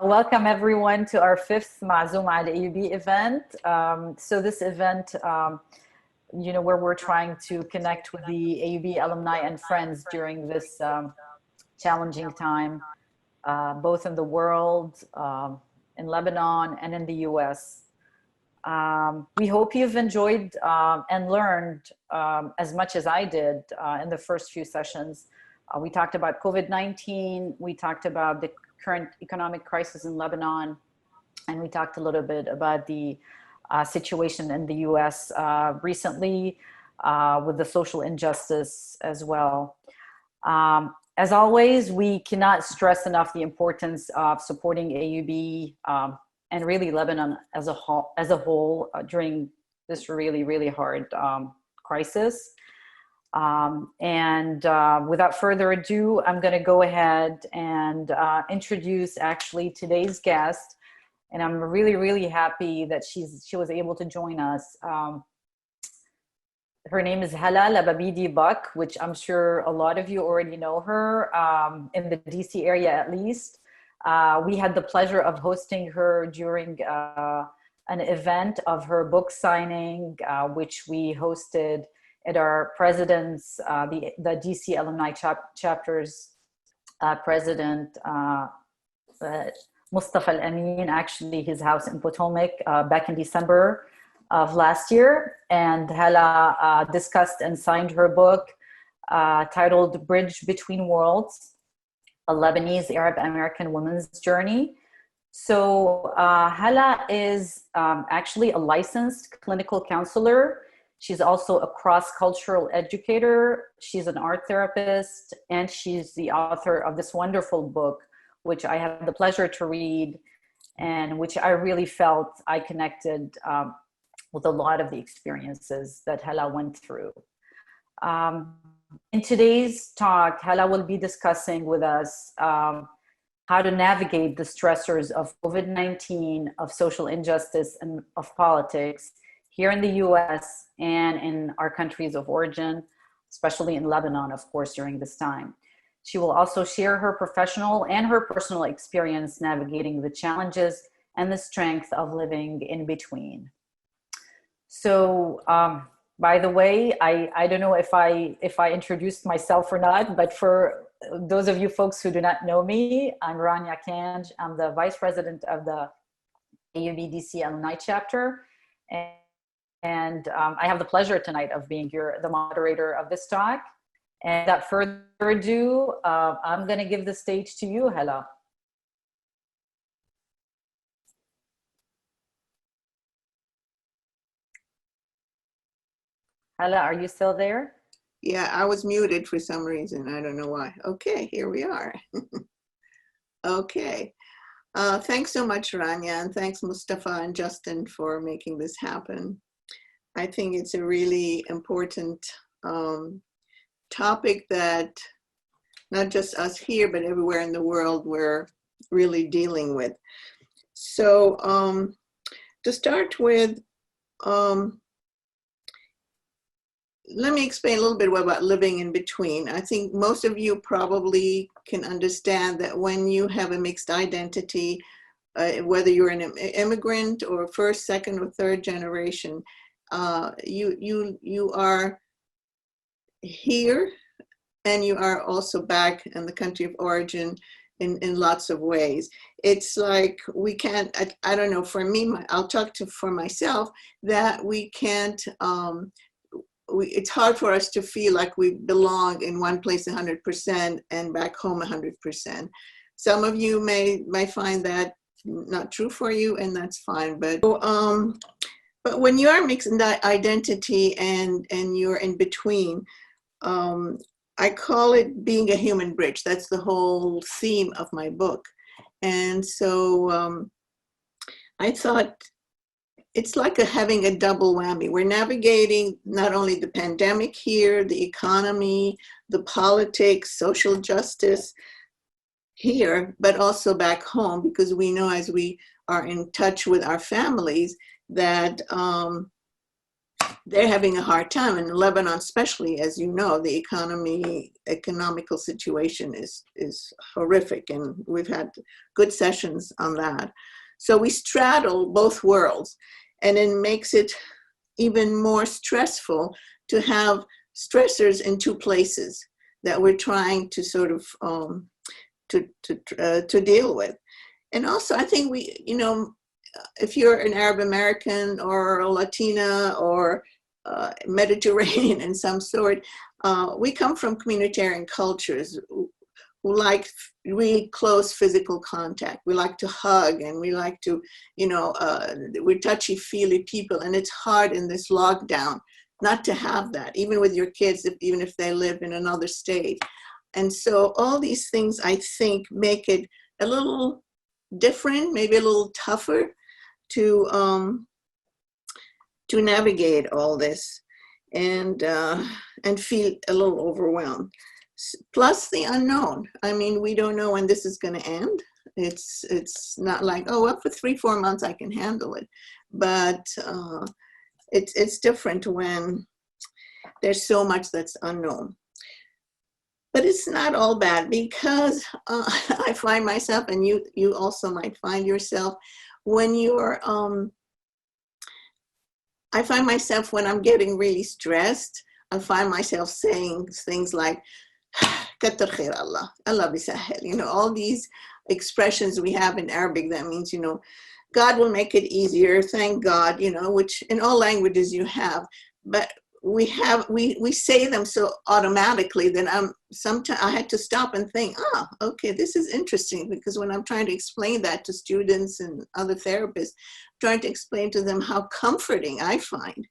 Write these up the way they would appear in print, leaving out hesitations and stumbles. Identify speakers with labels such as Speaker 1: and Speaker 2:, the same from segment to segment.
Speaker 1: Welcome everyone to our fifth WAAAUB AUB event. So this event, where we're trying to connect with the AUB alumni and friends during this challenging time, both in the world, in Lebanon, and in the US. We hope you've enjoyed and learned as much as I did in the first few sessions. We talked about COVID-19, we talked about the current economic crisis in Lebanon, and we talked a little bit about the situation in the US recently with the social injustice as well. As always, we cannot stress enough the importance of supporting AUB and really Lebanon as a whole during this really hard crisis. Without further ado, I'm going to go ahead and introduce actually today's guest. And I'm really happy that she was able to join us. Her name is Hala Labibidi Buck, which I'm sure a lot of you already know her in the DC area at least. We had the pleasure of hosting her during an event of her book signing, which we hosted at our president's, the DC alumni chapter's president, Mustafa Al-Amin, actually his house in Potomac back in December of last year. And Hala discussed and signed her book titled Bridge Between Worlds, a Lebanese Arab American woman's journey. So Hala is actually a licensed clinical counselor. She's also a cross-cultural educator. She's an art therapist, and she's the author of this wonderful book, which I had the pleasure to read, and which I really felt I connected with a lot of the experiences that Hala went through. In today's talk, Hala will be discussing with us how to navigate the stressors of COVID-19, of social injustice, and of politics here in the US and in our countries of origin, especially in Lebanon, of course, during this time. She will also share her professional and her personal experience navigating the challenges and the strength of living in between. So, by the way, I don't know if I introduced myself or not, but for those of you folks who do not know me, I'm Rania Kanj. I'm the Vice President of the AUB DC Alumni Chapter. And I have the pleasure tonight of being the moderator of this talk. And without further ado, I'm going to give the stage to you, Hala. Hala, are you still there?
Speaker 2: Yeah, I was muted for some reason. I don't know why. Okay, here we are. Okay. Thanks so much, Rania, and thanks Mustafa and Justin for making this happen. I think it's a really important topic that not just us here, but everywhere in the world we're really dealing with. So to start with, let me explain a little bit about living in between. I think most of you probably can understand that when you have a mixed identity, whether you're an immigrant or first, second, or third generation, you are here and you are also back in the country of origin in lots of ways. It's like we can't, I don't know, for me, I'll talk for myself, that we can't, it's hard for us to feel like we belong in one place 100% and back home 100%. Some of you may find that not true for you, and that's fine. But when you are mixed in that identity and you're in between, I call it being a human bridge. That's the whole theme of my book. And so I thought it's like having a double whammy. We're navigating not only the pandemic here, the economy, the politics, social justice here, but also back home, because we know as we are in touch with our families that they're having a hard time. In Lebanon, especially, as you know, the economical situation is horrific, and we've had good sessions on that. So we straddle both worlds, and it makes it even more stressful to have stressors in two places that we're trying to sort of to deal with. And also, I think we, you know, if you're an Arab American or a Latina or Mediterranean in some sort, we come from communitarian cultures who like really close physical contact. We like to hug, and we like to, you know, we're touchy-feely people, and it's hard in this lockdown not to have that, even with your kids, even if they live in another state. And so all these things, I think, make it a little different, maybe a little tougher to navigate all this and feel a little overwhelmed. Plus the unknown. I mean, we don't know when this is going to end. It's not like, oh, well, for 3-4 months I can handle it. But it's different when there's so much that's unknown. But it's not all bad, because I find myself, and you also might find yourself, when you're, I find myself when I'm getting really stressed, I find myself saying things like, Katar khair Allah, Allah bisahel, you know, all these expressions we have in Arabic that means, you know, God will make it easier, thank God, you know, which in all languages you have, but we say them so automatically that sometimes I had to stop and think, okay, this is interesting, because when I'm trying to explain that to students and other therapists, trying to explain to them how comforting I find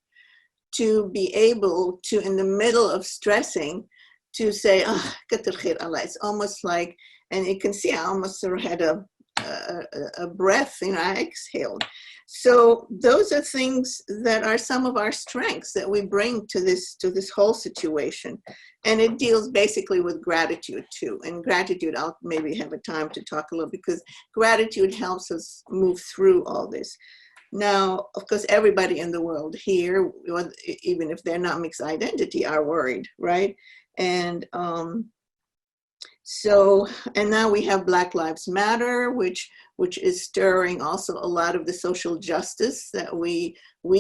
Speaker 2: to be able to, in the middle of stressing, to say, Katar khair Allah. It's almost like, and you can see I almost sort of had a breath, you know, I exhaled. So those are things that are some of our strengths that we bring to this whole situation. And it deals basically with gratitude too. And gratitude, I'll maybe have a time to talk a little, because gratitude helps us move through all this. Now, of course, everybody in the world here, even if they're not mixed identity, are worried, right? And so, and now we have Black Lives Matter, which is stirring also a lot of the social justice that we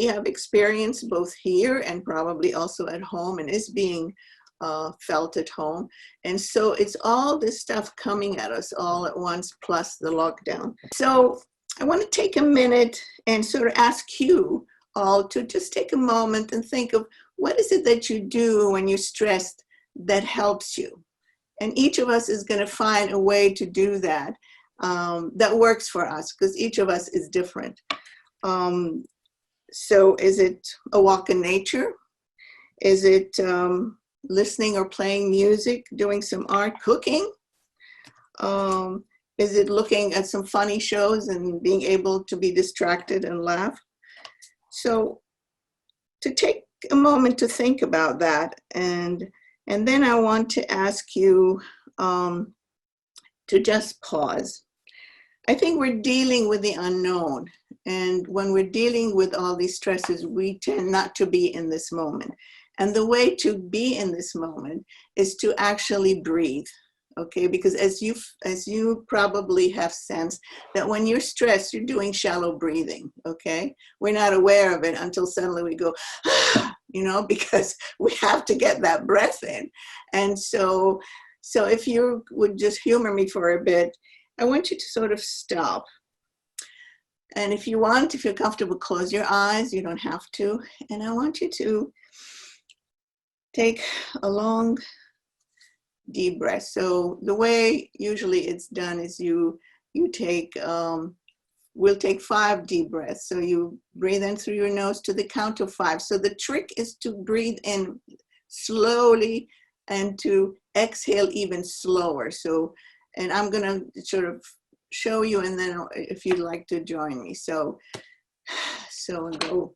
Speaker 2: have experienced both here and probably also at home, and is being felt at home. And so it's all this stuff coming at us all at once, plus the lockdown. So I want to take a minute and sort of ask you all to just take a moment and think of, what is it that you do when you're stressed that helps you? And each of us is going to find a way to do that that works for us, because each of us is different. So is it a walk in nature? Is it listening or playing music, doing some art, cooking? Is it looking at some funny shows and being able to be distracted and laugh? So to take a moment to think about that, and then I want to ask you to just pause. I think we're dealing with the unknown. And when we're dealing with all these stresses, we tend not to be in this moment. And the way to be in this moment is to actually breathe. Okay, because as you probably have sensed, that when you're stressed, you're doing shallow breathing. Okay, we're not aware of it until suddenly we go, you know, because we have to get that breath in. And so if you would just humor me for a bit, I want you to sort of stop. And if you want, if you're comfortable, close your eyes. You don't have to. And I want you to take a long, deep breath. So the way usually it's done is you take, we'll take 5 deep breaths. So you breathe in through your nose to the count of 5. So the trick is to breathe in slowly and to exhale even slower. So, and I'm gonna sort of show you, and then if you'd like to join me. So go.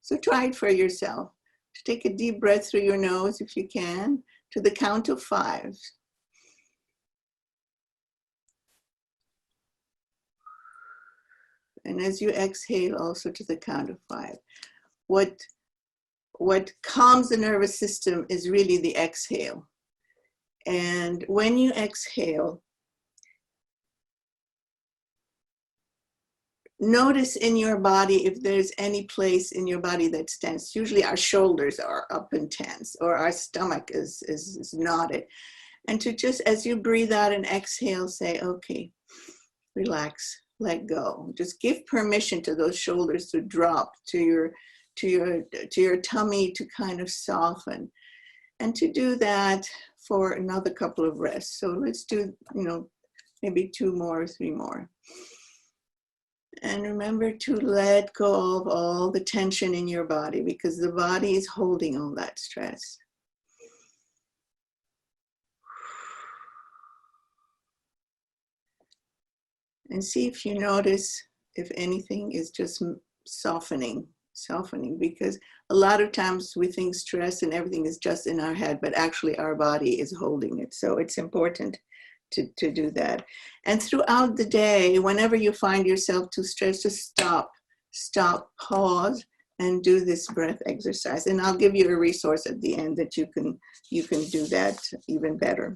Speaker 2: So try it for yourself. To take a deep breath through your nose, if you can, to the count of 5. And as you exhale, also to the count of 5. What calms the nervous system is really the exhale. And when you exhale, notice in your body if there's any place in your body that's tense. Usually our shoulders are up and tense, or our stomach is knotted. And to just, as you breathe out and exhale, say, okay, relax, let go. Just give permission to those shoulders to drop, to your tummy to kind of soften. And to do that for another couple of rests. So let's do, maybe 2 more, 3 more. And remember to let go of all the tension in your body, because the body is holding all that stress. And see if you notice if anything is just softening, because a lot of times we think stress and everything is just in our head, but actually our body is holding it. So it's important to do that. And throughout the day, whenever you find yourself too stressed, just stop, pause, and do this breath exercise. And I'll give you a resource at the end that you can do that even better.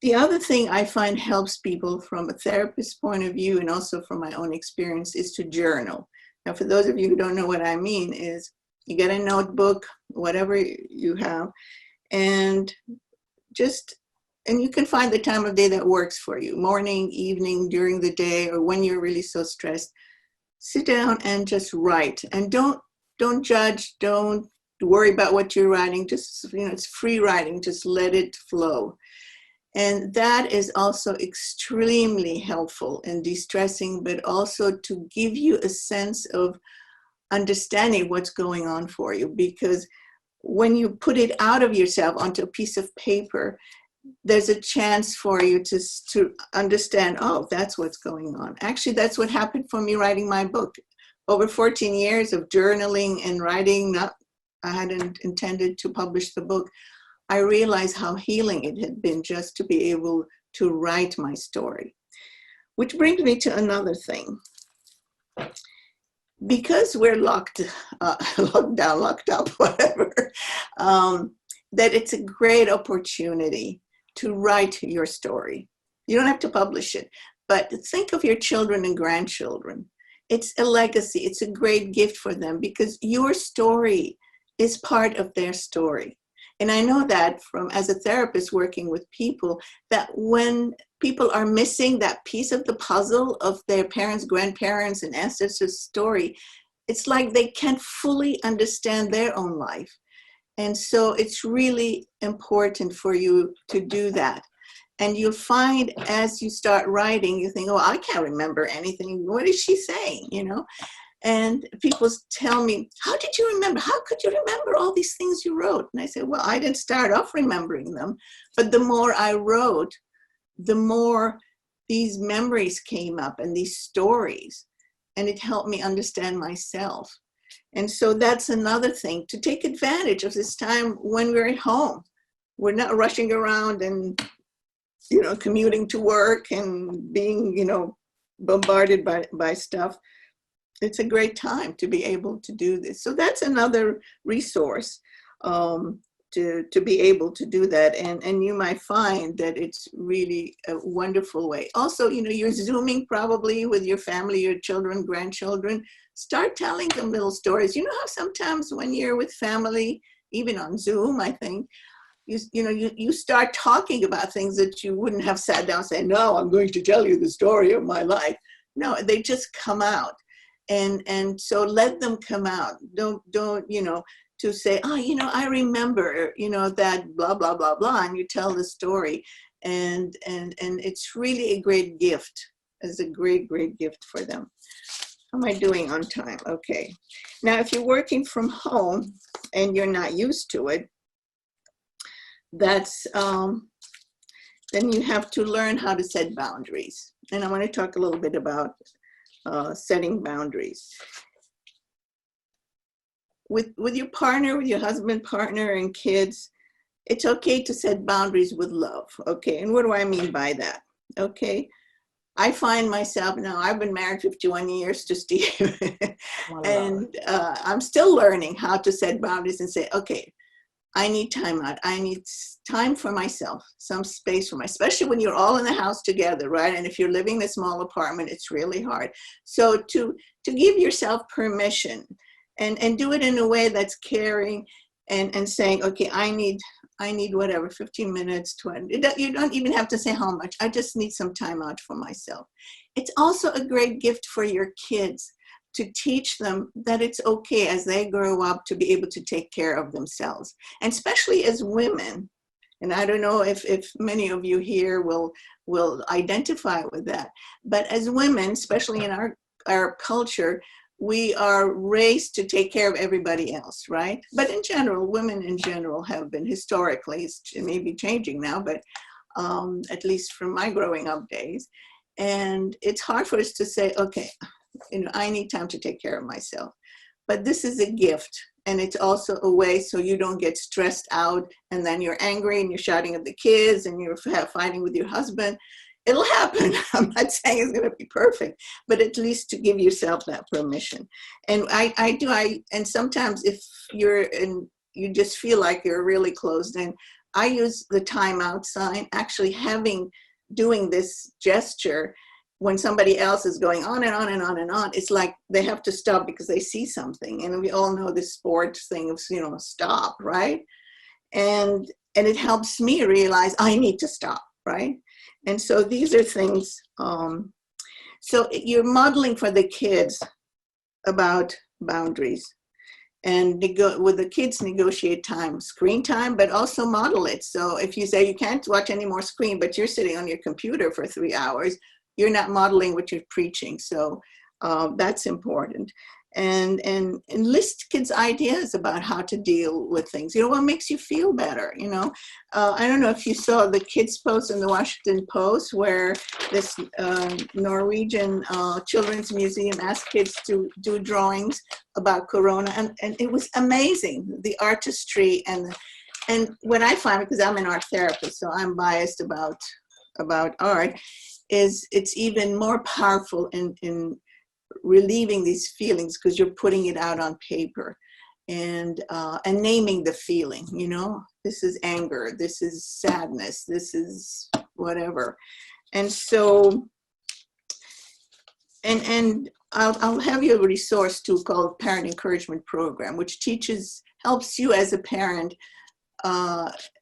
Speaker 2: The other thing I find helps people from a therapist's point of view, and also from my own experience, is to journal. Now, for those of you who don't know what I mean, is you get a notebook, whatever you have, and you can find the time of day that works for you, morning, evening, during the day, or when you're really so stressed. Sit down and just write. And don't judge, don't worry about what you're writing. Just, it's free writing, just let it flow. And that is also extremely helpful in de-stressing, but also to give you a sense of understanding what's going on for you. Because when you put it out of yourself onto a piece of paper, there's a chance for you to understand, oh, that's what's going on. Actually, that's what happened for me writing my book. Over 14 years of journaling and writing, I hadn't intended to publish the book. I realized how healing it had been just to be able to write my story. Which brings me to another thing. Because we're locked down, locked up, whatever, that it's a great opportunity to write your story. You don't have to publish it, but think of your children and grandchildren. It's a legacy. It's a great gift for them, because your story is part of their story. And I know that as a therapist working with people, that when people are missing that piece of the puzzle of their parents, grandparents, and ancestors' story, it's like they can't fully understand their own life. And so it's really important for you to do that. And you'll find as you start writing, you think, oh, I can't remember anything. What is she saying, And people tell me, how did you remember? How could you remember all these things you wrote? And I say, well, I didn't start off remembering them. But the more I wrote, the more these memories came up and these stories. And it helped me understand myself. And so that's another thing, to take advantage of this time when we're at home. We're not rushing around and, commuting to work and being, bombarded by stuff. It's a great time to be able to do this. So that's another resource to be able to do that. And you might find that it's really a wonderful way. Also, you're Zooming probably with your family, your children, grandchildren. Start telling them little stories. You know how sometimes when you're with family, even on Zoom, I think, you start talking about things that you wouldn't have sat down and said, no, I'm going to tell you the story of my life. No, they just come out. And so let them come out. Don't, to say, oh, I remember, that blah, blah, blah, blah, and you tell the story. And it's really a great gift. It's a great, great gift for them. How am I doing on time? Okay. Now, if you're working from home and you're not used to it, that's, then you have to learn how to set boundaries. And I want to talk a little bit about setting boundaries. With your partner, with your husband, partner, and kids, it's okay to set boundaries with love, okay? And what do I mean by that? Okay, I find myself now, I've been married 51 years to Steve, and I'm still learning how to set boundaries and say, okay, I need time out. I need time for myself, some space for myself, especially when you're all in the house together, right? And if you're living in a small apartment, it's really hard. So to give yourself permission and do it in a way that's caring and saying, okay, I need whatever, 15 minutes, 20. You don't even have to say how much. I just need some time out for myself. It's also a great gift for your kids to teach them that it's okay as they grow up to be able to take care of themselves. And especially as women, and I don't know if many of you here will identify with that, but as women, especially in our culture, we are raised to take care of everybody else, right? But in general, women in general have been historically, it may be changing now, but at least from my growing up days. And it's hard for us to say, okay, I need time to take care of myself. But this is a gift. And it's also a way so you don't get stressed out and then you're angry and you're shouting at the kids and you're fighting with your husband. It'll happen. I'm not saying it's going to be perfect, but at least to give yourself that permission. And and sometimes if you just feel like you're really closed in, I use the timeout sign, actually doing this gesture when somebody else is going on and on and on and on. It's like they have to stop because they see something. And we all know this sports thing of, stop, right? And it helps me realize I need to stop, right? And so these are things, so you're modeling for the kids about boundaries and with the kids negotiate time, screen time, but also model it. So if you say you can't watch any more screen, but you're sitting on your computer for 3 hours, you're not modeling what you're preaching. So that's important. And enlist kids' ideas about how to deal with things. What makes you feel better, I don't know if you saw the kids post in the Washington Post where this Norwegian Children's Museum asked kids to do drawings about Corona. And it was amazing, the artistry and what I find, because I'm an art therapist, so I'm biased about art, is it's even more powerful in relieving these feelings because you're putting it out on paper and naming the feeling. This is anger, this is sadness, this is whatever. And so and I'll have you a resource too called Parent Encouragement Program, which helps you as a parent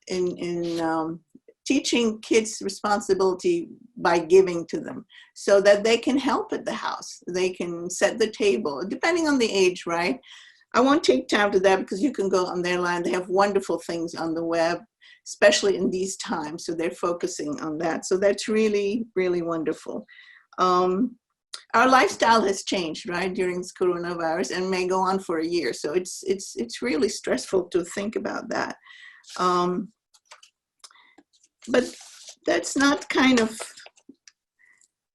Speaker 2: in teaching kids responsibility by giving to them so that they can help at the house. They can set the table, depending on the age, right? I won't take time to that because you can go on their line. They have wonderful things on the web, especially in these times. So they're focusing on that. So that's really, really wonderful. Our lifestyle has changed, right, during this coronavirus and may go on for a year. So it's really stressful to think about that. But that's not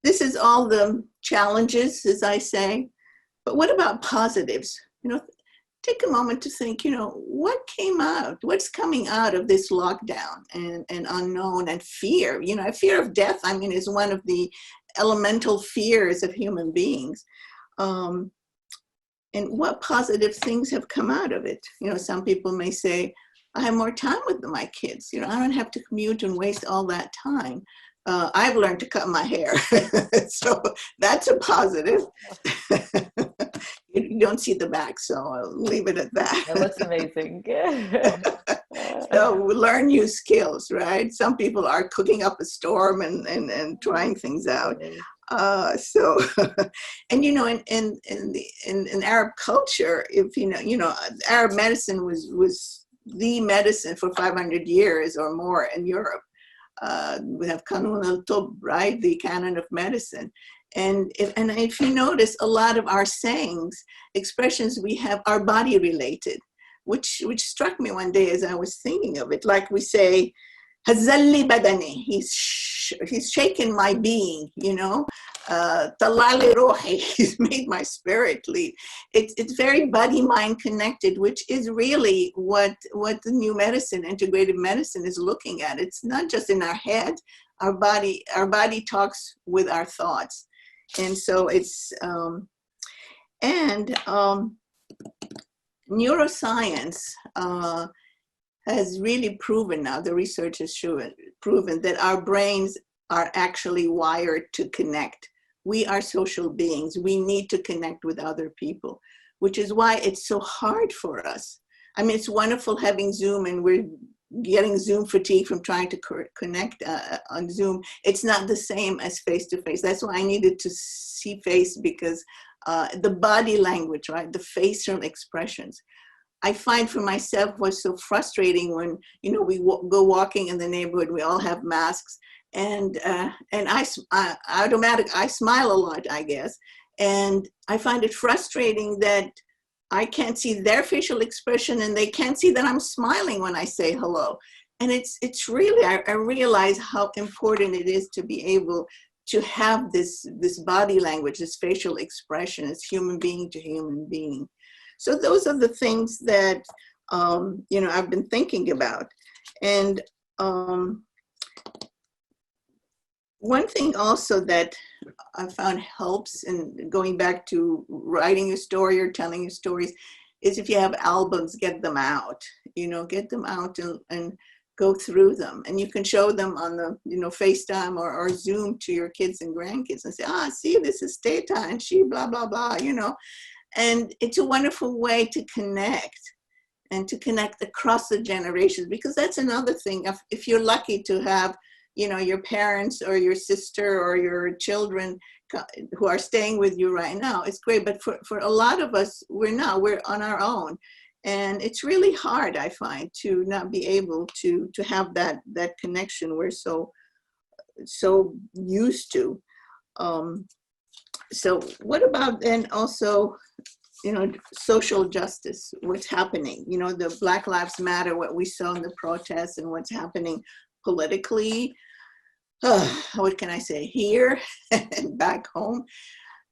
Speaker 2: this is all the challenges, as I say, but what about positives? Take a moment to think, what's coming out of this lockdown and unknown and fear? Fear of death, is one of the elemental fears of human beings. And what positive things have come out of it? Some people may say, I have more time with my kids. I don't have to commute and waste all that time. I've learned to cut my hair. So that's a positive. You don't see the back, so I'll leave it at that.
Speaker 1: That looks amazing.
Speaker 2: So we learn new skills, right? Some people are cooking up a storm and trying things out. So, and in Arab culture, if Arab medicine was the medicine for 500 years or more in Europe. We have Kanun al-Tub, right? The canon of medicine. And if you notice, a lot of our sayings, expressions we have are body related, which struck me one day as I was thinking of it. Like we say, Hazalli badani, he's shaken my being, you know. Talali rohi, he's made my spirit leap. It's very body-mind connected, which is really what the new medicine, integrative medicine, is looking at. It's not just in our head. Our body talks with our thoughts. And so it's, neuroscience has really proven now, the research has proven that our brains are actually wired to connect. We are social beings. We need to connect with other people, which is why it's so hard for us. I mean, it's wonderful having Zoom, and we're getting Zoom fatigue from trying to connect on Zoom. It's not the same as face-to-face. That's why I needed to see face, because the body language, right? The facial expressions. I find for myself was so frustrating when, you know, we go walking in the neighborhood, we all have masks, and I smile a lot, I guess. And I find it frustrating that I can't see their facial expression, and they can't see that I'm smiling when I say hello. And it's really, I realize how important it is to be able to have this body language, this facial expression as human being to human being. So those are the things that, you know, I've been thinking about. And one thing also that I found helps in going back to writing a story or telling your stories is if you have albums, get them out, you know, get them out and go through them. And you can show them on the, you know, FaceTime or Zoom to your kids and grandkids and say, see, this is Teta and she blah, blah, blah, you know. And it's a wonderful way to connect and to connect across the generations, because that's another thing. If you're lucky to have, you know, your parents or your sister or your children who are staying with you right now, it's great. But for a lot of us, we're on our own. And it's really hard, I find, to not be able to have that connection we're so used to. So what about then also, you know, social justice, what's happening, you know, the Black Lives Matter, what we saw in the protests and what's happening politically, what can I say, here and back home,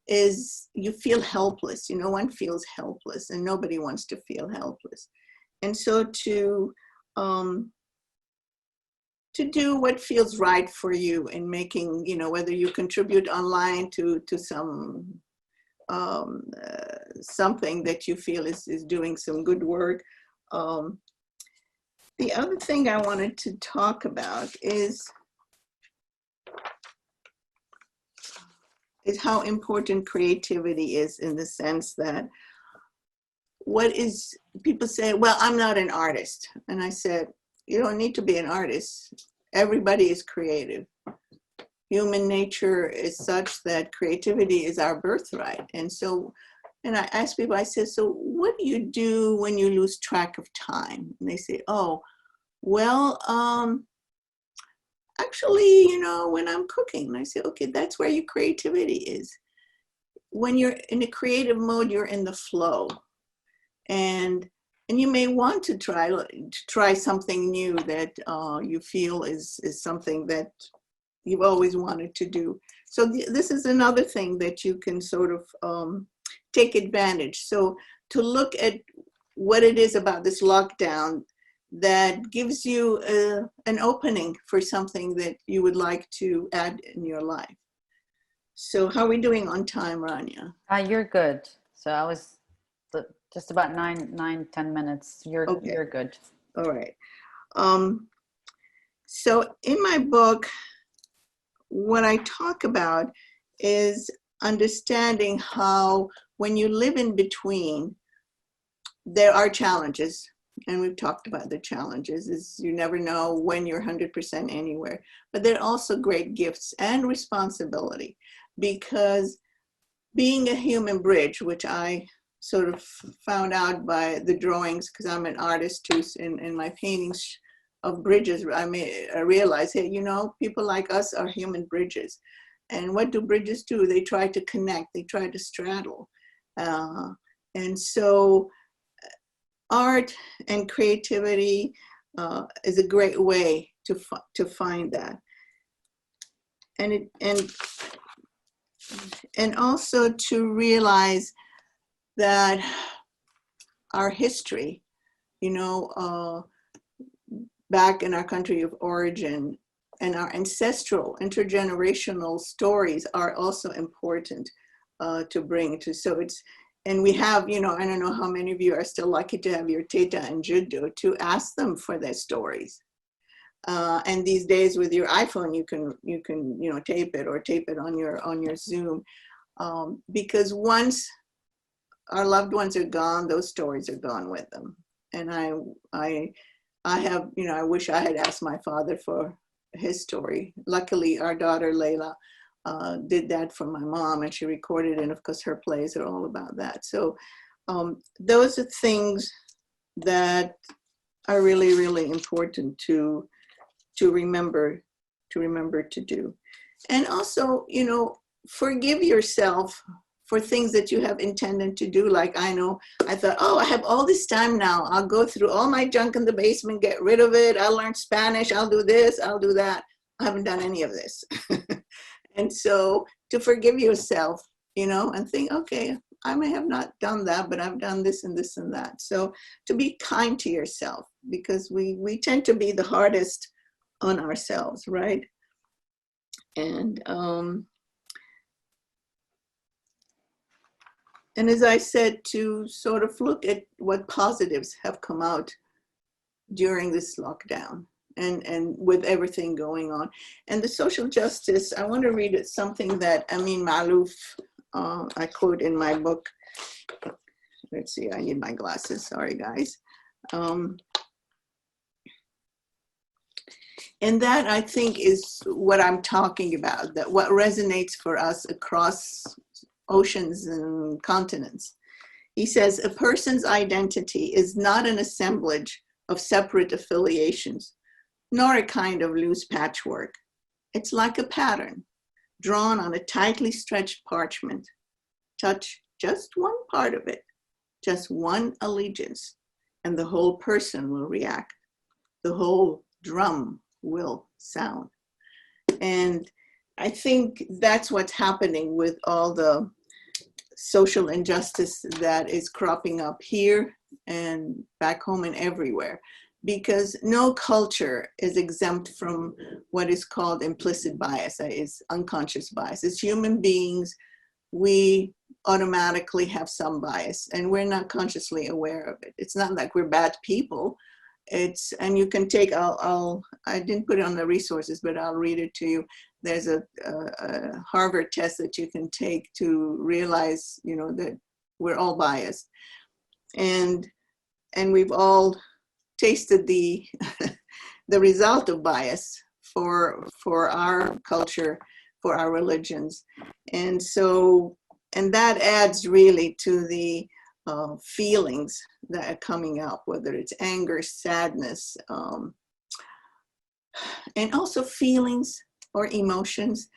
Speaker 2: is you feel helpless. You know, one feels helpless, and nobody wants to feel helpless. And so to do what feels right for you in making, you know, whether you contribute online to some something that you feel is doing some good work. The other thing I wanted to talk about is how important creativity is, in the sense that people say, well, I'm not an artist. And I said, you don't need to be an artist. Everybody is creative. Human nature is such that creativity is our birthright. And so, and I ask people, I said, so what do you do when you lose track of time? And they say, oh, well, actually, you know, when I'm cooking. And I say, okay, that's where your creativity is. When you're in a creative mode, you're in the flow. And you may want to try something new that you feel is something that you've always wanted to do. So this is another thing that you can sort of take advantage. So to look at what it is about this lockdown that gives you an opening for something that you would like to add in your life. So how are we doing on time, Rania?
Speaker 1: You're good. So I was just about 10 minutes. You're good.
Speaker 2: All right. So in my book, what I talk about is understanding how when you live in between, there are challenges. And we've talked about the challenges, is you never know when you're 100% anywhere. But there are also great gifts and responsibility, because being a human bridge, which I sort of found out by the drawings, because I'm an artist too, in my paintings of bridges, I realized, hey, you know, people like us are human bridges. And what do bridges do? They try to connect, they try to straddle. And so art and creativity is a great way to find that. And also to realize that our history, you know, back in our country of origin, and our ancestral intergenerational stories are also important to bring to. So it's, and we have, you know, I don't know how many of you are still lucky to have your teta and juddo to ask them for their stories. And these days with your iPhone, you can you know, tape it on your Zoom, because once our loved ones are gone, those stories are gone with them. And I have, you know, I wish I had asked my father for his story. Luckily, our daughter Layla did that for my mom, and she recorded it. And of course, her plays are all about that. So those are things that are really, really important to remember to do. And also, you know, forgive yourself for things that you have intended to do. Like I know, I thought, oh, I have all this time now. I'll go through all my junk in the basement, get rid of it. I'll learn Spanish. I'll do this. I'll do that. I haven't done any of this. And so to forgive yourself, you know, and think, okay, I may have not done that, but I've done this and this and that. So to be kind to yourself, because we tend to be the hardest on ourselves, right? And as I said, to sort of look at what positives have come out during this lockdown and with everything going on. And the social justice, I want to read something that Amin Maalouf, I quote in my book. Let's see, I need my glasses, sorry guys. And that, I think, is what I'm talking about, that what resonates for us across oceans and continents. He says, a person's identity is not an assemblage of separate affiliations, nor a kind of loose patchwork. It's like a pattern drawn on a tightly stretched parchment. Touch just one part of it, just one allegiance, and the whole person will react. The whole drum will sound. And I think that's what's happening with all the social injustice that is cropping up here and back home and everywhere, because no culture is exempt from what is called implicit bias, that is unconscious bias. As human beings, we automatically have some bias and we're not consciously aware of it. It's not like we're bad people. It's, and you can take, I didn't put it on the resources, but I'll read it to you. There's a Harvard test that you can take to realize, you know, that we're all biased. And we've all tasted the, the result of bias for our culture, for our religions. And so, and that adds really to the feelings that are coming up, whether it's anger, sadness, and also feelings or emotions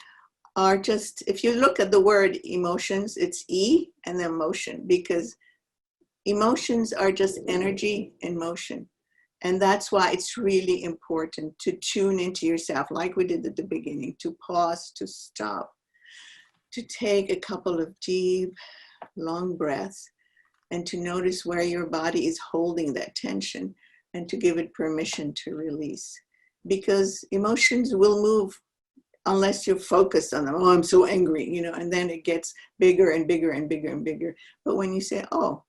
Speaker 2: are just, if you look at the word emotions, it's E and then motion, because emotions are just energy in motion. And that's why it's really important to tune into yourself, like we did at the beginning, to pause, to stop, to take a couple of deep, long breaths, and to notice where your body is holding that tension and to give it permission to release. Because emotions will move unless you're focused on them. Oh, I'm so angry, you know, and then it gets bigger and bigger and bigger and bigger. But when you say, oh,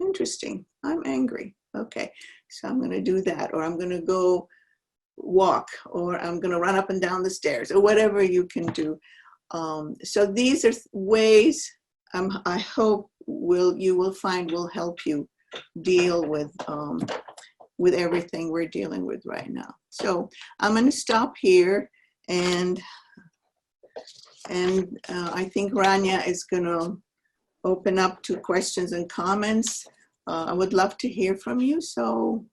Speaker 2: interesting, I'm angry. Okay, so I'm gonna do that, or I'm gonna go walk, or I'm gonna run up and down the stairs, or whatever you can do. So these are ways I hope you will find will help you deal with everything we're dealing with right now. So I'm going to stop here, and I think Rania is going to open up to questions and comments. I would love to hear from you. So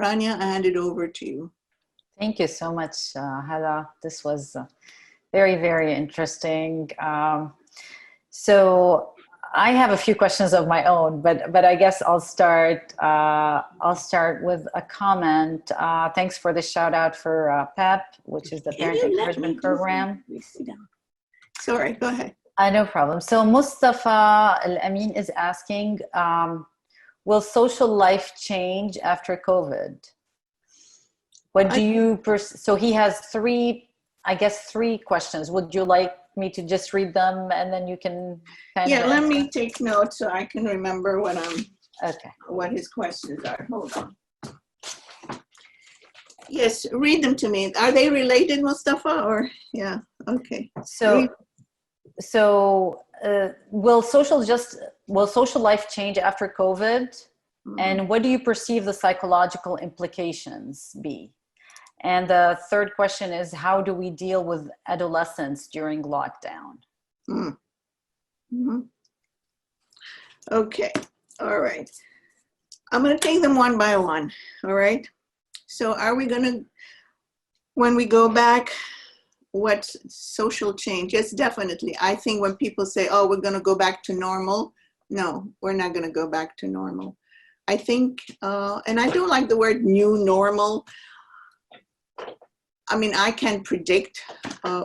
Speaker 2: Rania, I hand it over to you.
Speaker 1: Thank you so much, Hala. This was very, very interesting. So I have a few questions of my own, but I guess I'll start. I'll start with a comment. Thanks for the shout out for PEP, which is the
Speaker 2: Can
Speaker 1: Parent
Speaker 2: you let me
Speaker 1: Encouragement
Speaker 2: do something?
Speaker 1: Program.
Speaker 2: Sit down. Sorry, go ahead.
Speaker 1: No problem. So Mustafa Al-Amin is asking, will social life change after COVID? What do you, so he has three, I guess, three questions. Would you like me to just read them and then you can kind of
Speaker 2: Yeah, let
Speaker 1: answer?
Speaker 2: me take notes so I can remember
Speaker 1: Okay.
Speaker 2: what his questions are. Hold on. Yes, read them to me. Are they related, Mustafa, or yeah? Okay.
Speaker 1: Will social life change after COVID? And what do you perceive the psychological implications be? And the third question is, how do we deal with adolescents during lockdown?
Speaker 2: Mm-hmm. Okay, all right. I'm going to take them one by one, all right? So are we going to, when we go back, what social change? Yes, definitely. I think when people say, oh, we're going to go back to normal, no, we're not going to go back to normal. I think, and I don't like the word new normal. I mean, I can predict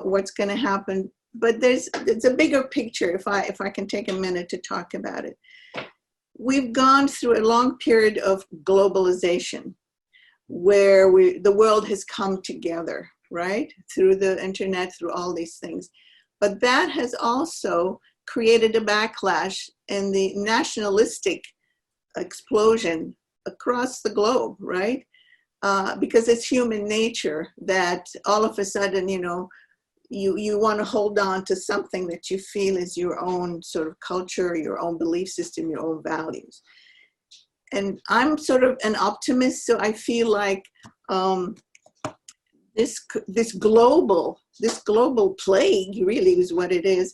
Speaker 2: what's going to happen, but it's a bigger picture if I can take a minute to talk about it. We've gone through a long period of globalization where the world has come together, right? Through the internet, through all these things. But that has also created a backlash in the nationalistic explosion across the globe, right? Because it's human nature that all of a sudden, you know, you want to hold on to something that you feel is your own sort of culture, your own belief system, your own values. And I'm sort of an optimist, so I feel like this global plague, really is what it is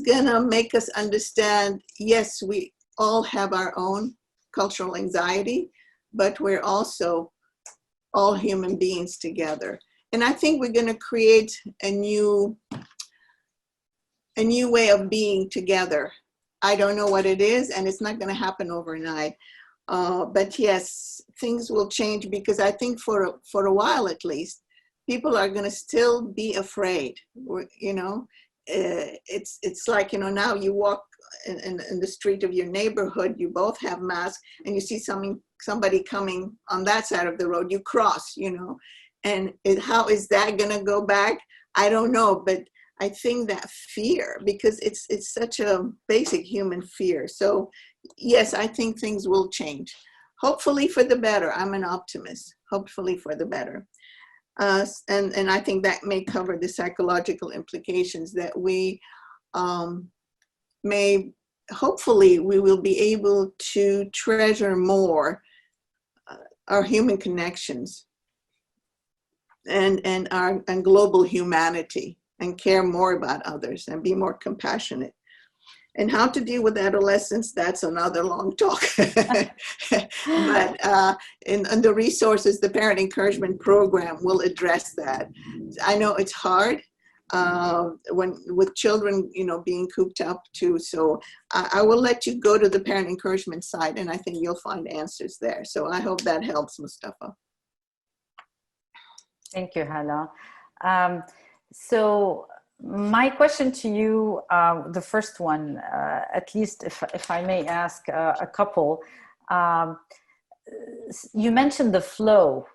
Speaker 2: gonna make us understand, yes, we all have our own cultural anxiety, but we're also all human beings together. And I think we're going to create a new way of being together. I don't know what it is, and it's not going to happen overnight. But yes, things will change, because I think for a while at least, people are going to still be afraid. You know, it's like, you know, now you walk in the street of your neighborhood, you both have masks, and you see somebody coming on that side of the road, you cross, you know. And how is that going to go back? I don't know, but I think that fear, because it's such a basic human fear. So yes, I think things will change. Hopefully for the better. I'm an optimist. Hopefully for the better. And I think that may cover the psychological implications that we hopefully we will be able to treasure more our human connections and global humanity, and care more about others and be more compassionate. And how to deal with adolescence, that's another long talk. But in the resources, the Parent Encouragement Program will address that. I know it's hard with children, you know, being cooped up too. So I will let you go to the Parent Encouragement site, and I think you'll find answers there. So I hope that helps, Mustafa.
Speaker 1: Thank you, Hala. So my question to you, the first one, at least if I may ask a couple, you mentioned the flow.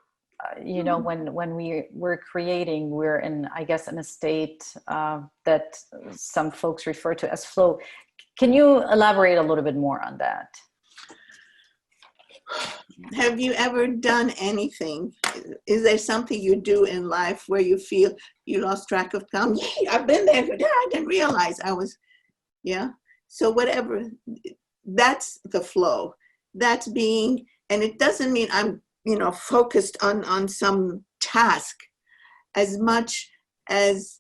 Speaker 1: You know, when we were creating, we're in, I guess, in a state that some folks refer to as flow. Can you elaborate a little bit more on that?
Speaker 2: Have you ever done anything? Is there something you do in life where you feel you lost track of time? Yeah, I've been there. Yeah, I didn't realize I was, yeah. So whatever, that's the flow. That's being, and it doesn't mean I'm, you know, focused on some task as much as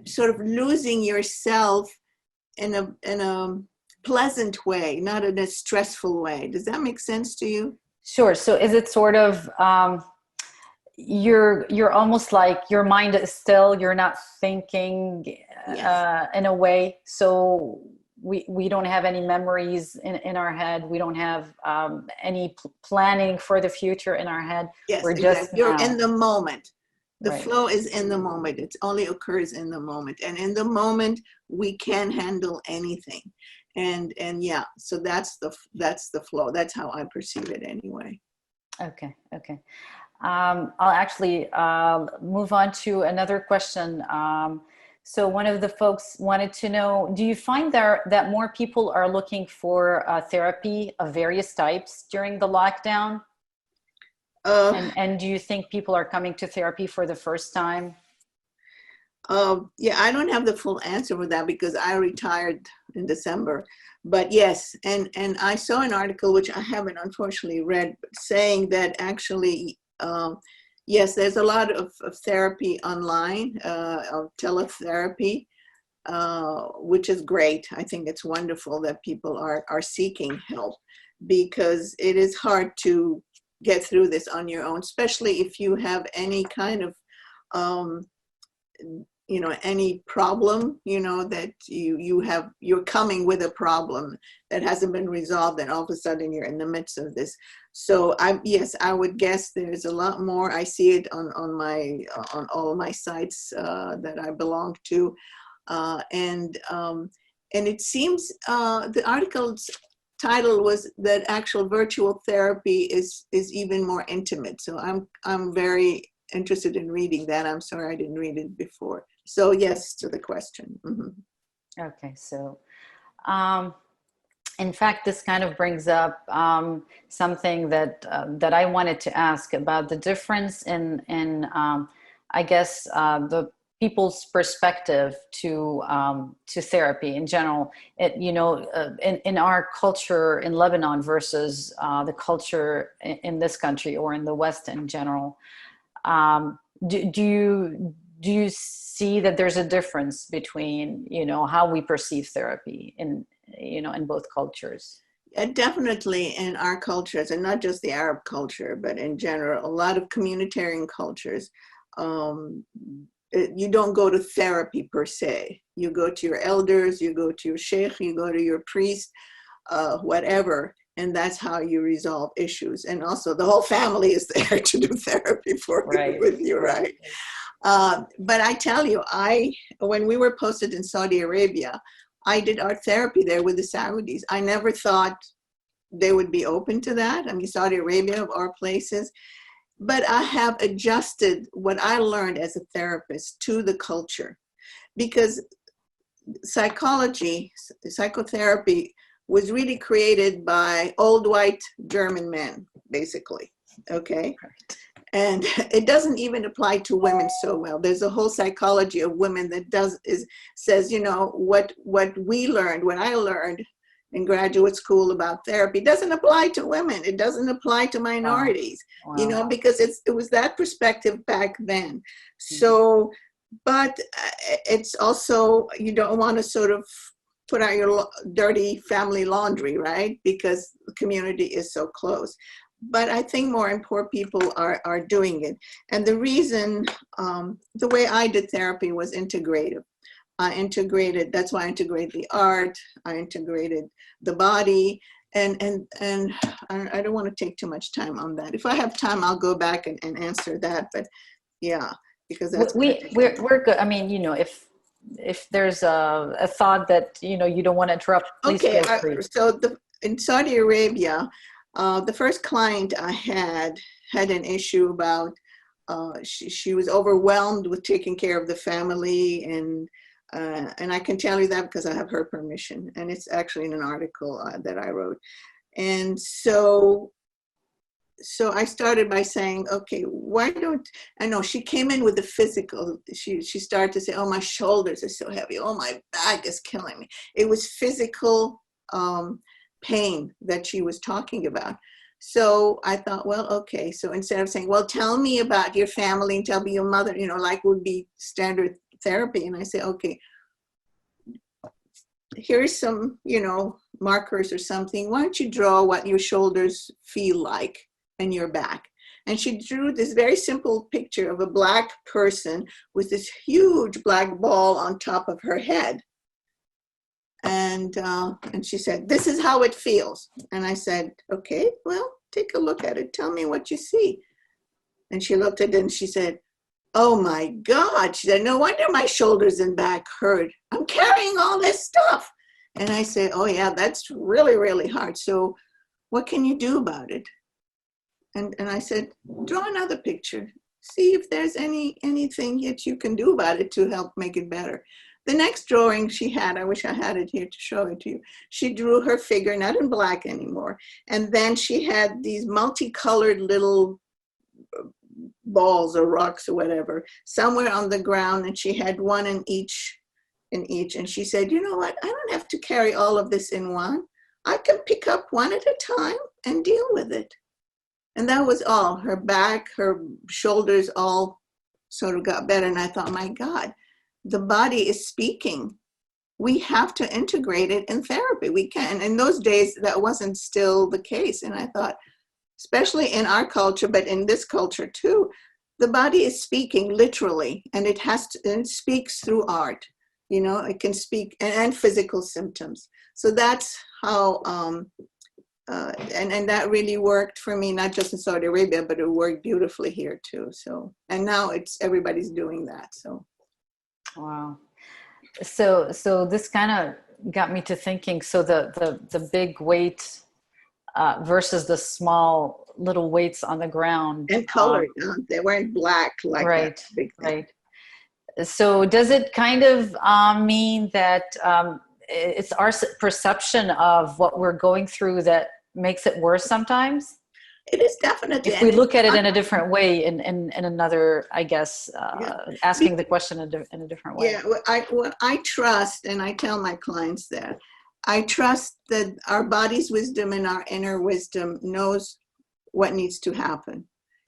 Speaker 2: sort of losing yourself in a pleasant way, not in a stressful way. Does that make sense to you?
Speaker 1: Sure. So is it sort of, you're almost like your mind is still, you're not thinking
Speaker 2: Yes.
Speaker 1: in a way. So we don't have any memories in our head. We don't have any planning for the future in our head.
Speaker 2: Yes,
Speaker 1: We're just
Speaker 2: exactly. You're in
Speaker 1: now.
Speaker 2: the moment. The
Speaker 1: Right.
Speaker 2: flow is in the moment. It only occurs in the moment. And in the moment, we can handle anything. And yeah, so that's the flow. That's how I perceive it anyway.
Speaker 1: Okay. Okay. I'll actually move on to another question. So one of the folks wanted to know, do you find that more people are looking for therapy of various types during the lockdown?
Speaker 2: Uh,
Speaker 1: And do you think people are coming to therapy for the first time?
Speaker 2: yeah, I don't have the full answer for that because I retired in December. But yes, and I saw an article which I haven't unfortunately read, saying that actually, yes, there's a lot of therapy online, of teletherapy, which is great. I think it's wonderful that people are seeking help because it is hard to get through this on your own, especially if you have any kind of um, any problem, that you're coming with a problem that hasn't been resolved, and all of a sudden you're in the midst of this. So yes, I would guess there's a lot more. I see it on all of my sites that I belong to, and it seems the article's title was that actual virtual therapy is even more intimate. So I'm very interested in reading that. I'm sorry I didn't read it before. So yes to the question. Mm-hmm.
Speaker 1: Okay, so in fact, this kind of brings up something that I wanted to ask about the difference in I guess the people's perspective to therapy in general. In our culture in Lebanon versus the culture in this country or in the West in general. Um, do you see that there's a difference between how we perceive therapy in both cultures?
Speaker 2: Definitely in our cultures, and not just the Arab culture, but in general, a lot of communitarian cultures, um, you don't go to therapy per se. You go to your elders, you go to your sheikh, you go to your priest, whatever, and that's how you resolve issues. And also the whole family is there to do therapy
Speaker 1: Right,
Speaker 2: with you,
Speaker 1: right.
Speaker 2: right? But I tell you, when we were posted in Saudi Arabia, I did art therapy there with the Saudis. I never thought they would be open to that. I mean, Saudi Arabia of our places. But I have adjusted what I learned as a therapist to the culture, because psychotherapy was really created by old white German men, basically. Okay.
Speaker 1: Right.
Speaker 2: And it doesn't even apply to women so well. There's a whole psychology of women that says, what I learned in graduate school about therapy doesn't apply to women. It doesn't apply to
Speaker 1: Wow.
Speaker 2: minorities,
Speaker 1: Wow.
Speaker 2: because it was that perspective back then.
Speaker 1: Mhm.
Speaker 2: So, but it's also, you don't want to sort of put out your dirty family laundry, right? Because the community is so close. But I think more and poor people are doing it. And the reason, the way I did therapy was integrative. That's why I integrated the art, I integrated the body, and I don't want to take too much time on that. If I have time, I'll go back and answer that. But yeah, because that's going to take
Speaker 1: We're good. I mean, if there's a thought that you don't want to interrupt, please
Speaker 2: okay.
Speaker 1: feel free.
Speaker 2: So in Saudi Arabia, the first client I had an issue about, she was overwhelmed with taking care of the family, and I can tell you that because I have her permission, and it's actually in an article that I wrote. And so I started by saying, okay, why don't I know she came in with the physical. She started to say, oh, my shoulders are so heavy. Oh, my back is killing me. It was physical pain that she was talking about. So I thought, well, okay. So instead of saying, well, tell me about your family and tell me your mother, like would be standard therapy. And I say, okay, here's some, markers or something. Why don't you draw what your shoulders feel like and your back? And she drew this very simple picture of a black person with this huge black ball on top of her head. And she said, "This is how it feels." And I said, "Okay, well, take a look at it. Tell me what you see." And she looked at it and she said, "Oh my God." She said, "No wonder my shoulders and back hurt. I'm carrying all this stuff." And I said, "Oh yeah, that's really, really hard. So what can you do about it?" And I said, "Draw another picture. See if there's anything that you can do about it to help make it better." The next drawing she had, I wish I had it here to show it to you. She drew her figure, not in black anymore. And then she had these multicolored little balls or rocks or whatever, somewhere on the ground. And she had one in each. And she said, "You know what? I don't have to carry all of this in one. I can pick up one at a time and deal with it." And that was all. Her back, her shoulders all sort of got better. And I thought, my God, the body is speaking. We have to integrate it in therapy. We can. In those days, that wasn't still the case. And I thought, especially in our culture, but in this culture too, the body is speaking literally, and it speaks through art. You know, it can speak, and physical symptoms. So that's how, and that really worked for me, not just in Saudi Arabia, but it worked beautifully here too. So, and now everybody's doing that. So.
Speaker 1: Wow. So this kind of got me to thinking, so the big weight versus the small little weights on the ground.
Speaker 2: And colored, they weren't black like
Speaker 1: right,
Speaker 2: that. Big thing.
Speaker 1: Right. So does it kind of mean that it's our perception of what we're going through that makes it worse sometimes?
Speaker 2: It is definitely.
Speaker 1: If we look at it in a different way, in another, I guess, asking the question in a different way.
Speaker 2: Yeah, what I trust, and I tell my clients that, I trust that our body's wisdom and our inner wisdom knows what needs to happen.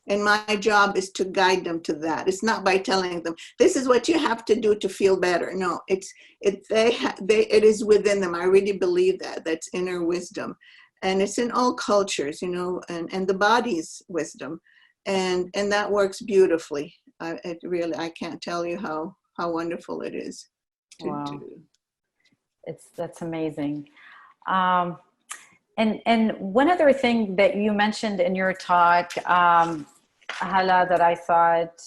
Speaker 2: And my job is to guide them to that. It's not by telling them, this is what you have to do to feel better. No, it is within them. I really believe that. That's inner wisdom. And it's in all cultures, you know, and the body's wisdom. And that works beautifully. I can't tell you how wonderful it is.
Speaker 1: Wow. That's amazing. And one other thing that you mentioned in your talk, Hala, that I thought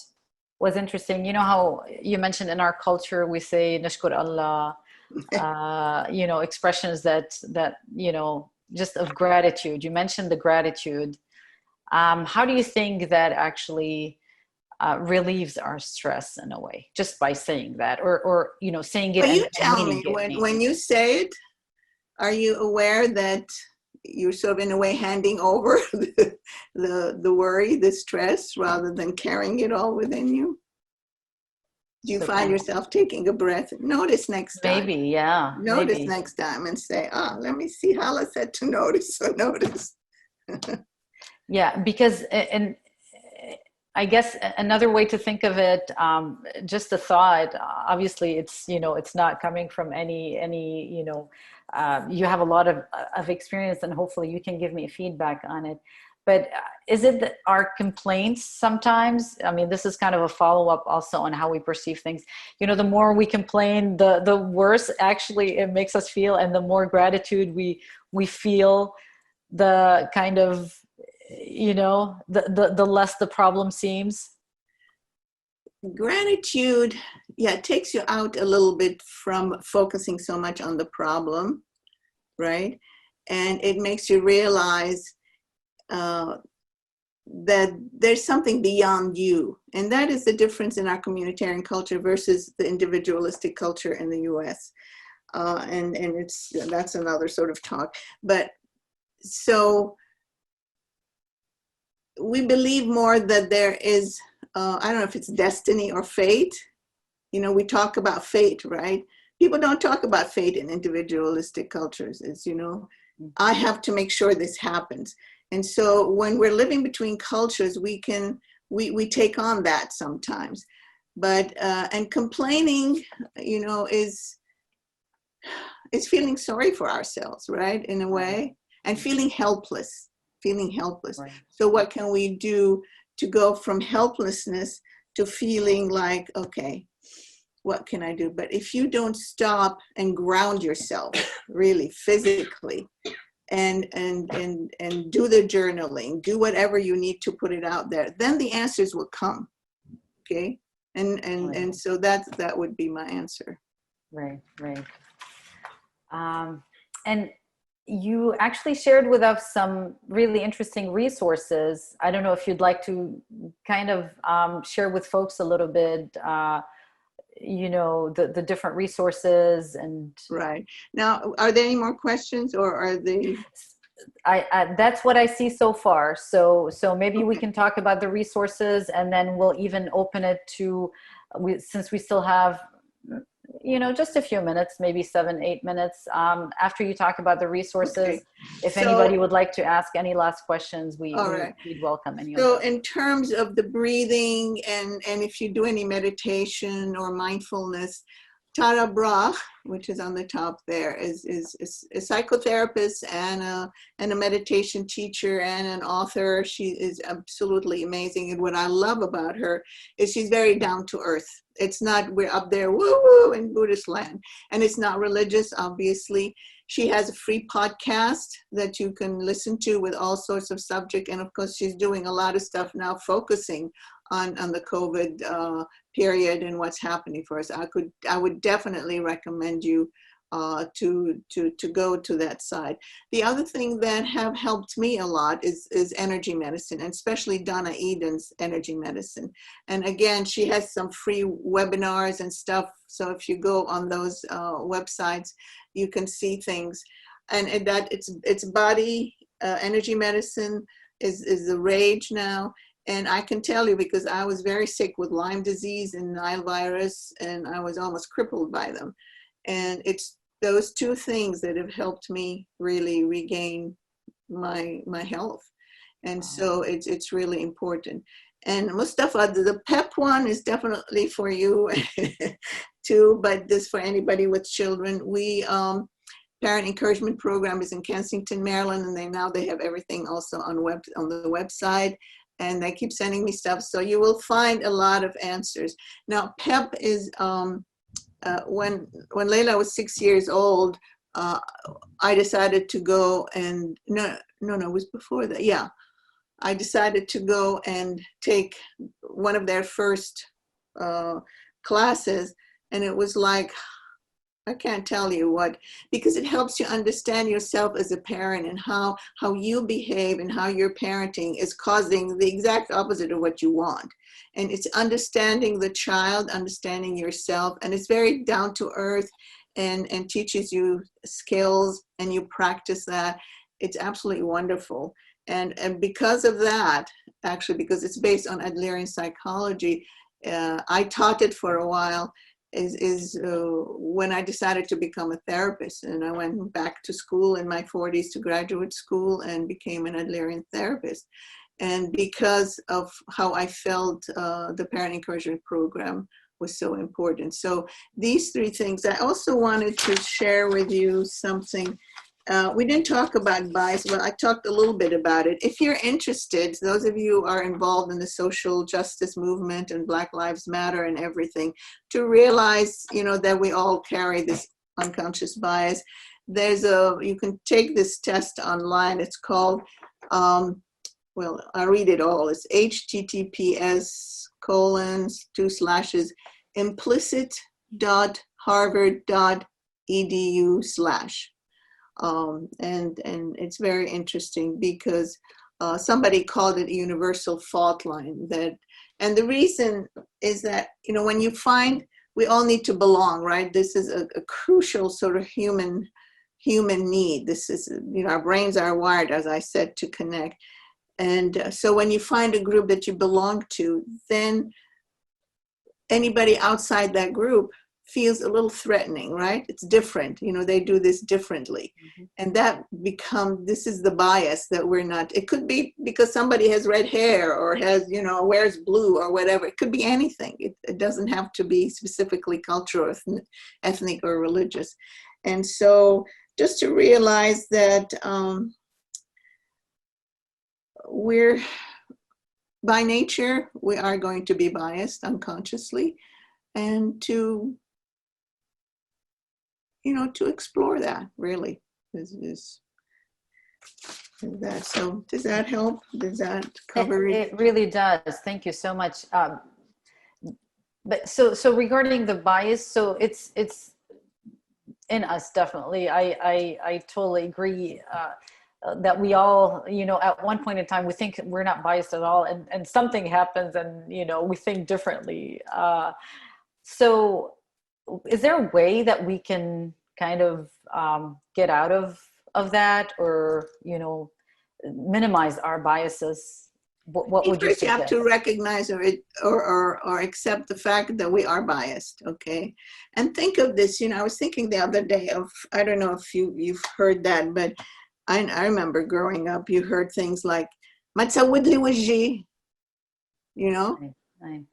Speaker 1: was interesting, you know how you mentioned in our culture, we say, Nashkur Allah, you know, expressions that, you know, just of gratitude. You mentioned the gratitude. How do you think that actually relieves our stress in a way, just by saying that, or you know, saying it?
Speaker 2: Well, you tell me, when you say it, are you aware that you're sort of in a way handing over the worry, the stress, rather than carrying it all within you? Do you find yourself taking a breath? Notice next time.
Speaker 1: Maybe, yeah.
Speaker 2: Notice next time and say, let me see. Hala said to notice, so notice.
Speaker 1: Yeah, because, and I guess another way to think of it, just a thought, obviously it's, you know, it's not coming from any, you know, you have a lot of experience, and hopefully you can give me feedback on it. But is it that our complaints sometimes, I mean, this is kind of a follow-up also on how we perceive things. You know, the more we complain, the worse actually it makes us feel. And the more gratitude we feel, the kind of, you know, the less the problem seems.
Speaker 2: Gratitude, yeah, it takes you out a little bit from focusing so much on the problem, right? And it makes you realize that there's something beyond you. And that is the difference in our communitarian culture versus the individualistic culture in the US. And that's another sort of talk. But so we believe more that there is, I don't know if it's destiny or fate. You know, we talk about fate, right? People don't talk about fate in individualistic cultures. It's, you know, I have to make sure this happens. And so when we're living between cultures, we take on that sometimes. But, and complaining, you know, is feeling sorry for ourselves, right? In a way, and feeling helpless. Right. So what can we do to go from helplessness to feeling like, okay, what can I do? But if you don't stop and ground yourself really physically and do the journaling, do whatever you need to put it out there, then the answers will come. Okay. And so that would be my answer.
Speaker 1: Right. And you actually shared with us some really interesting resources. I don't know if you'd like to kind of share with folks a little bit, the different resources and.
Speaker 2: Right. Now, are there any more questions, or are they?
Speaker 1: I that's what I see so far. So maybe we can talk about the resources, and then we'll even open it to, since we still have, just a few minutes, maybe 7-8 minutes, after you talk about the resources. Okay. If anybody would like to ask any last questions, we'd welcome any.
Speaker 2: So in terms of the breathing and if you do any meditation or mindfulness, Tara Brach, which is on the top there, is a psychotherapist and a meditation teacher and an author. She is absolutely amazing. And what I love about her is she's very down to earth. It's not, we're up there, woo-woo, in Buddhist land. And it's not religious, obviously. She has a free podcast that you can listen to with all sorts of subject. And of course, she's doing a lot of stuff now focusing on the COVID period and what's happening for us. I would definitely recommend you to go to that side. The other thing that have helped me a lot is energy medicine, and especially Donna Eden's energy medicine. And again, she has some free webinars and stuff. So if you go on those websites, you can see things. And that it's body energy medicine is the rage now. And I can tell you, because I was very sick with Lyme disease and Nile virus, and I was almost crippled by them. And it's those two things that have helped me really regain my health. And so it's really important. And Mustafa, the PEP one is definitely for you too, but this for anybody with children. We Parent Encouragement Program is in Kensington, Maryland, and they have everything also on the website. And they keep sending me stuff. So you will find a lot of answers. Now, PEP is, when Layla was 6 years old, I decided to go and, no, it was before that. Yeah, I decided to go and take one of their first classes. And it was like, I can't tell you what, because it helps you understand yourself as a parent and how you behave and how your parenting is causing the exact opposite of what you want. And it's understanding the child, understanding yourself, and it's very down to earth and teaches you skills, and you practice that. It's absolutely wonderful. And because of that, actually, because it's based on Adlerian psychology, I taught it for a while. Is when I decided to become a therapist, and I went back to school in my 40s to graduate school and became an Adlerian therapist. And because of how I felt, the Parent Encouragement Program was so important. So these three things. I also wanted to share with you something. We didn't talk about bias, but I talked a little bit about it. If you're interested, those of you who are involved in the social justice movement and Black Lives Matter and everything, to realize, that we all carry this unconscious bias. You can take this test online. It's called, I'll read it all. It's https://implicit.harvard.edu/. And it's very interesting because somebody called it a universal fault line. And the reason is that, when you find we all need to belong, right? This is a crucial sort of human need. This is, our brains are wired, as I said, to connect. And so when you find a group that you belong to, then anybody outside that group feels a little threatening, right? It's different. They do this differently. Mm-hmm. And this is the bias that we're not. It could be because somebody has red hair or has, wears blue or whatever. It could be anything. It doesn't have to be specifically cultural, ethnic, or religious. And so just to realize that by nature, we are going to be biased unconsciously, and to, to explore that really is that. So does that help? Does that cover it?
Speaker 1: It really does. Thank you so much. But so regarding the bias, so it's in us, definitely. I totally agree that we all, at one point in time, we think we're not biased at all, and something happens, and we think differently. So is there a way that we can kind of get out of that, or minimize our biases? What would you
Speaker 2: First, you
Speaker 1: suggest?
Speaker 2: have to recognize or accept the fact that we are biased, okay? And think of this, I was thinking the other day of, I don't know if you've heard that, but I remember growing up, you heard things like, "Matsawidli waji,"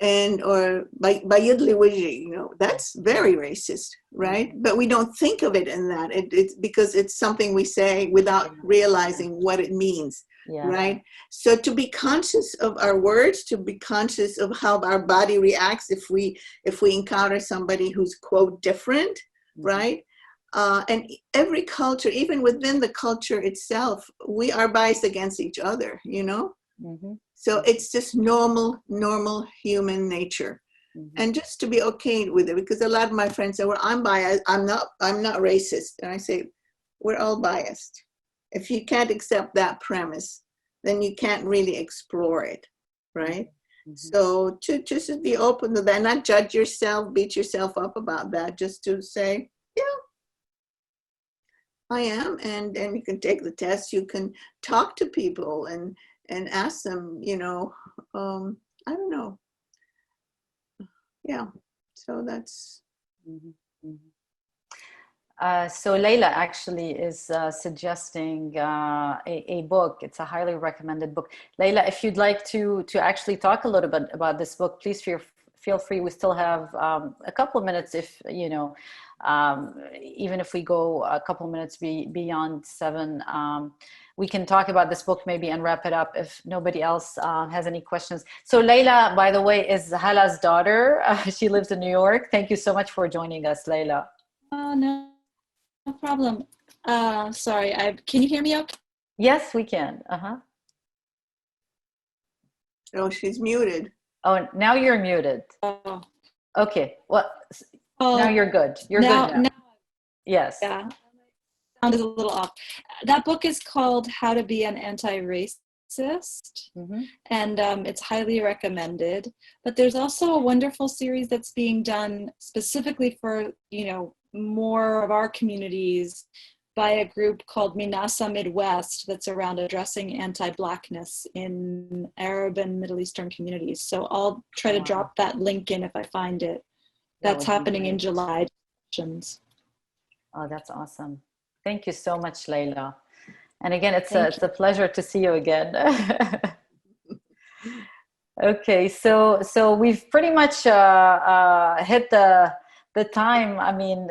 Speaker 2: and or "Bayidli waji," that's very racist, right? But we don't think of it in that. It's because it's something we say without realizing what it means. Yeah. Right. So to be conscious of our words, to be conscious of how our body reacts if we encounter somebody who's, quote, different, right? And every culture, even within the culture itself, we are biased against each other, So it's just normal human nature. And just to be okay with it, because a lot of my friends say, "Well, I'm biased. I'm not racist." And I say, we're all biased. If you can't accept that premise, then you can't really explore it, right? So to just be open to that, not judge yourself, beat yourself up about that, just to say, yeah, I am. And you can take the test, you can talk to people and ask them, I don't know. Yeah, so that's...
Speaker 1: So Layla actually is suggesting a book. It's a highly recommended book. Layla, if you'd like to actually talk a little bit about this book, please feel free. We still have a couple of minutes, if even if we go a couple of minutes beyond 7, we can talk about this book maybe and wrap it up if nobody else has any questions. So Layla, by the way, is Hala's daughter. She lives in New York. Thank you so much for joining us, Layla.
Speaker 3: Oh, no problem. Sorry, can you hear me okay?
Speaker 1: Yes, we can.
Speaker 2: Oh, she's muted.
Speaker 1: Oh, now you're muted.
Speaker 3: Oh.
Speaker 1: Okay. Well, now you're good. You're good now. Yes.
Speaker 3: Yeah. Sound is a little off. That book is called How to Be an Anti-Racist, and it's highly recommended. But there's also a wonderful series that's being done specifically for, more of our communities by a group called Manasa Midwest that's around addressing anti-Blackness in Arab and Middle Eastern communities. So I'll try to drop that link in if I find it. That's happening in July.
Speaker 1: Oh, that's awesome. Thank you so much, Layla. And again, it's a pleasure to see you again. Okay, so we've pretty much hit the time. I mean,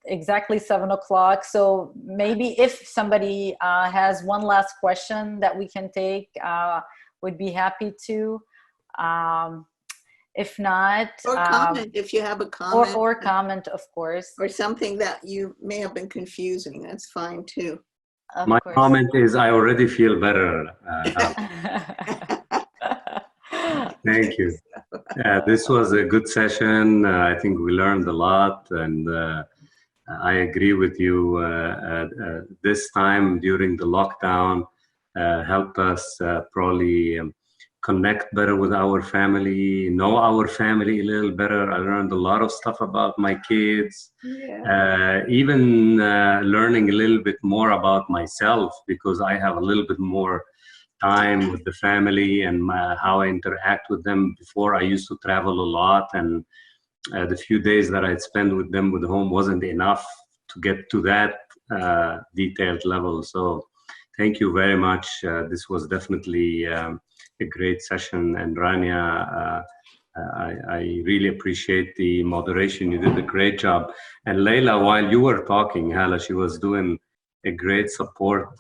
Speaker 1: exactly 7 o'clock. So maybe if somebody has one last question that we can take, would be happy to. If not,
Speaker 2: or comment if you have a comment,
Speaker 1: or comment, of course,
Speaker 2: or something that you may have been confusing. That's fine too.
Speaker 4: My comment is, I already feel better. Thank you. This was a good session. I think we learned a lot, and I agree with you. This time during the lockdown helped us probably connect better with our family, know our family a little better. I learned a lot of stuff about my kids, even learning a little bit more about myself, because I have a little bit more time with the family and how I interact with them. Before, I used to travel a lot, and the few days that I'd spend with them with home wasn't enough to get to that detailed level. So thank you very much. This was definitely a great session. And Rania, I really appreciate the moderation. You did a great job. And Layla, while you were talking, Hala, she was doing a great support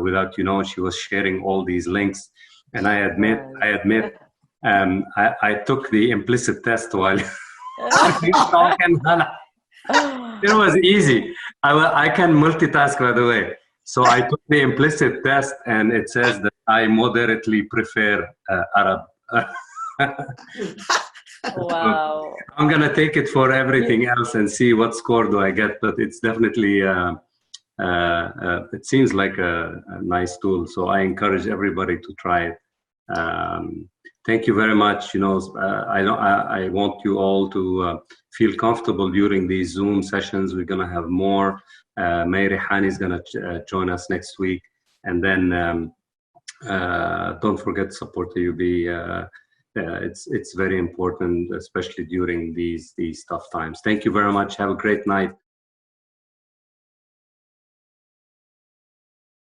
Speaker 4: without, she was sharing all these links. And I admit, I took the implicit test while talking. It was easy. I can multitask, by the way. So I took the implicit test, and it says that I moderately prefer Arab.
Speaker 1: Wow.
Speaker 4: So I'm gonna take it for everything else and see what score do I get. But it's definitely it seems like a nice tool. So I encourage everybody to try it. Thank you very much. You know, I want you all to feel comfortable during these Zoom sessions. We're gonna have more. May Rihani is gonna join us next week, and then don't forget to support the AUB. It's very important, especially during these tough times. Thank you very much. Have a great night.